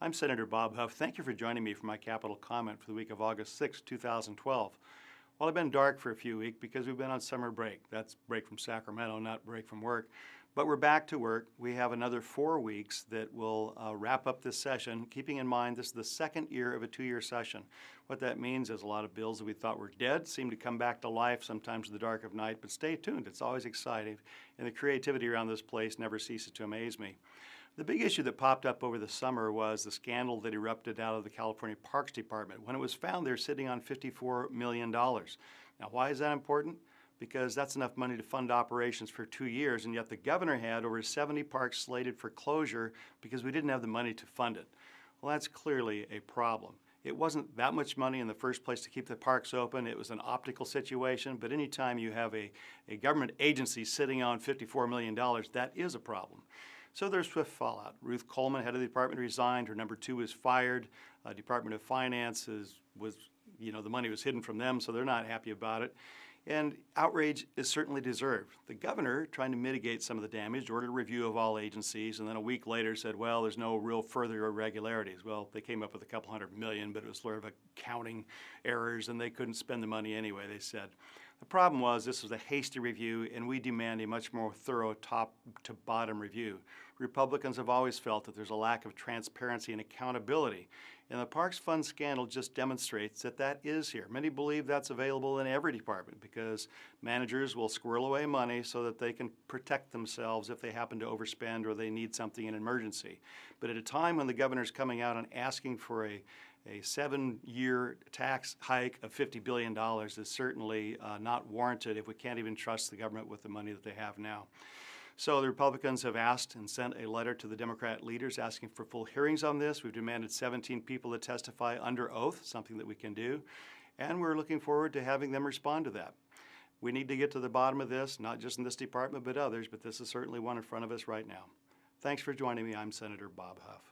I'm Senator Bob Huff. Thank you for joining me for my Capitol comment for the week of August 6, 2012. Well, I've been dark for a few weeks because we've been on summer break. That's break from Sacramento, not break from work. But we're back to work. We have another 4 weeks that will wrap up this session, keeping in mind this is the second year of a 2-year session. What that means is a lot of bills that we thought were dead seem to come back to life, sometimes in the dark of night, but stay tuned. It's always exciting, and the creativity around this place never ceases to amaze me. The big issue that popped up over the summer was the scandal that erupted out of the California Parks Department when it was found they're sitting on $54 million. Now, why is that important? Because that's enough money to fund operations for 2 years, and yet the governor had over 70 parks slated for closure because we didn't have the money to fund it. Well, that's clearly a problem. It wasn't that much money in the first place to keep the parks open. It was an optical situation, but anytime you have a government agency sitting on $54 million, that is a problem. So there's swift fallout. Ruth Coleman, head of the department, resigned. Her number 2 was fired. Department of Finance the money was hidden from them, so they're not happy about it. And outrage is certainly deserved. The governor, trying to mitigate some of the damage, ordered a review of all agencies, and then a week later said, well, there's no real further irregularities. Well, they came up with a couple $100 million, but it was sort of accounting errors, and they couldn't spend the money anyway, they said. The problem was this was a hasty review, and we demand a much more thorough top-to-bottom review. Republicans have always felt that there's a lack of transparency and accountability, and the Parks Fund scandal just demonstrates that that is here. Many believe that's available in every department because managers will squirrel away money so that they can protect themselves if they happen to overspend or they need something in an emergency. But at a time when the governor's coming out and asking for a 7-year tax hike of $50 billion is certainly not warranted if we can't even trust the government with the money that they have now. So the Republicans have asked and sent a letter to the Democrat leaders asking for full hearings on this. We've demanded 17 people to testify under oath, something that we can do, and we're looking forward to having them respond to that. We need to get to the bottom of this, not just in this department but others, but this is certainly one in front of us right now. Thanks for joining me. I'm Senator Bob Huff.